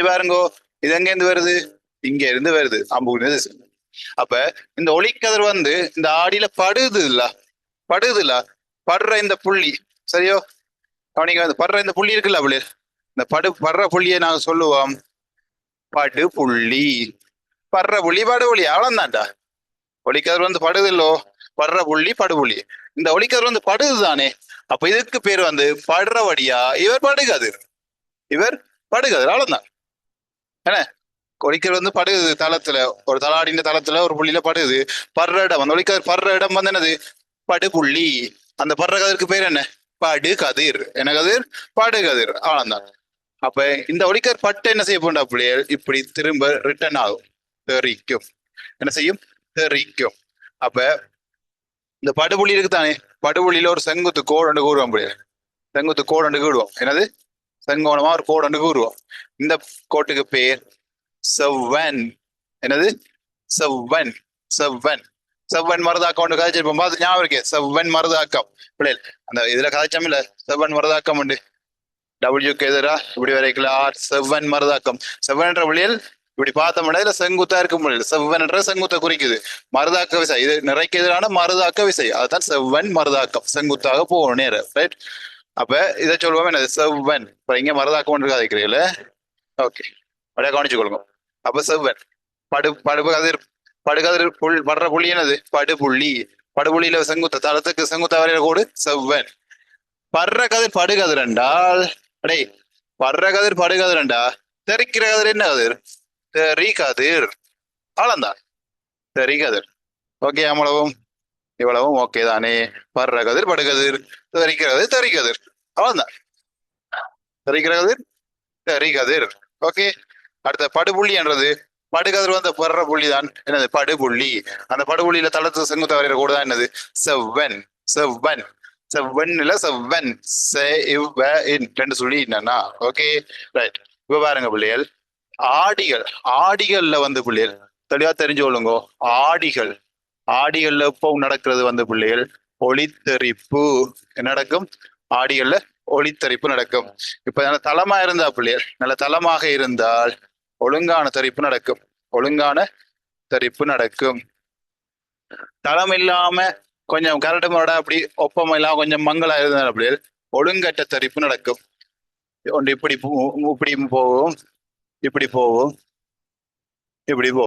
பாருங்கோ, இது எங்க இருந்து வருது? இங்க இருந்து வருது அம்புக்குன்னு திசை. அப்ப இந்த ஒளிக்கதிர் வந்து இந்த ஆடியில படுது இல்ல, படுது இல்ல, படுற இந்த புள்ளி சரியோ. அவனிங்க வந்து படுற இந்த புள்ளி இருக்குல்ல அப்படி, இந்த படுற புள்ளியை நாங்க சொல்லுவோம் படு புள்ளி. படுற புள்ளி படுபுள்ளி அவ்வளவுதான்டா. ஒளிக்கதிர் வந்து படுது இல்லோ, படுற புள்ளி படுபுள்ளி. இந்த ஒளிக்கதிர் வந்து படுது தானே, அப்ப இதுக்கு பேர் வந்து படுறவடியா, இவர் படுகதிர். இவர் படுகதிர் அவ்வளவுதான். என்ன, ஒளிக்கதிர் வந்து படுகுது தளத்துல, ஒரு தலாடின தளத்துல ஒரு புள்ளியில படுகுது. படுற இடம், அந்த ஒளிக்கதிர் படுற இடம் வந்து என்னது? படுபுள்ளி. அந்த படுற கதிருக்கு பேர் என்ன? படுகதிர். என்ன கதிர்? படுகதிர் அவ்வளவுதான். அப்ப இந்த ஒளிக்கதிர் பட்டு என்ன செய்ய போண்டா பிள்ளைகள், இப்படி திரும்ப ரிட்டர்ன் ஆகும், தெரிக்கும். என்ன செய்யும்? தெரிக்கும். அப்ப இந்த படுபுள்ளி இருக்கு தானே, படுபுள்ளியில ஒரு செங்குத்து கோடு கூறுவோம் பிள்ளைகள். செங்குத்து கோடு கூடுவோம். என்னது? செங்கோணமா ஒரு கோடு கூறுவோம். இந்த கோட்டுக்கு பேர் செவ்வன். என்னது? செவ்வன். செவ்வன். செவ்வன் மருதாக்கம் ஒன்று கதைச்சிருப்போம், அது ஞாபகம் இருக்கே, செவ்வன் மருதாக்கம் பிள்ளைகள். அந்த இதுல கதைச்சம் இல்ல, செவ்வன் மருதாக்கம் உண்டு. டபிள்யூக்கு எதிரா இப்படி வரைக்கல ஆர் செவ்வன் மருதாக்கம். செவ்வன் என்ற விழியல் இப்படி பார்த்தோம்னா இதுல செங்குத்தா இருக்க முடியல. செவ்வன் என்ற செங்குத்தை குறிக்குது. மருதாக்க விசை, இது நிறைக்கு எதிரான மருதாக்க விசை, அதுதான் செவ்வன் மருதாக்கம். செங்குத்தாக போகணும் நேரம், ரைட். அப்ப இதை சொல்லுவோம் என்னது? செவ்வன். இப்ப இங்க மருதாக்கம் ஒன்று கதைக்கிறீங்கள, ஓகே, அப்படியே கவனிச்சுக்கொள்ளுங்க. அப்ப செவ்வன் படுகதிர். படுகதிர் படுற புள்ளி என்னது? படுபுள்ளி. படுபுள்ளியில செங்குத்த தளத்துக்கு செங்குத்த வரையில கோடு செவ்வன். படுற கதிர் படுகதிர் என்றால், அடே, படுற கதிர் படுகதிர் என்றா தெரிக்கிற கதிர் என்ன கதிர்? தெரி கதிர் அவ்வளவுதான். தெரி கதிர். ஓகே, அவ்வளவும் இவ்வளவும் ஓகே தானே. படுற கதிர் படுகதிர், தெரிக்கிறது தெரிகதிர் அவ்வளவுதான். தெரிக்கிற கதிர் தெரிகதிர். ஓகே. அடுத்த படுபுள்ளி என்றது, படுகதிர் வந்து படுற புள்ளி தான் என்னது? படுபுள்ளி. அந்த படுபுள்ளியில தளத்து செங்குத்த வரைகிற கூட தான் என்னது? செவ்வன். செவ்வன். செவ்வன் இல்ல செவ்வன். ரெண்டு சொல்லி என்னன்னா, ஓகே, ரைட். இப்ப பாருங்க பிள்ளைகள், ஆடிகள். ஆடிகள்ல வந்து பிள்ளைகள் தெளிவா தெரிஞ்சு கொள்ளுங்க. ஆடிகள். ஆடிகள்ல இப்போ நடக்கிறது வந்து பிள்ளைகள் ஒளித்தெரிப்பு. என்ன நடக்கும்? ஆடிகள்ல ஒளித்தெரிப்பு நடக்கும். இப்ப நல்ல தளமா இருந்தா பிள்ளைகள், நல்ல தளமாக இருந்தால் ஒழுங்கான தரிப்பு நடக்கும். ஒழுங்கான தரிப்பு நடக்கும். தளம் இல்லாம கொஞ்சம் கரடு முரடா அப்படி ஒப்பம் இல்லாம கொஞ்சம் மங்களா இருந்தால் அப்படி ஒழுங்கற்ற தரிப்பு நடக்கும். ஒன்று இப்படி இப்படி போகும், இப்படி போகும், இப்படி போகும்.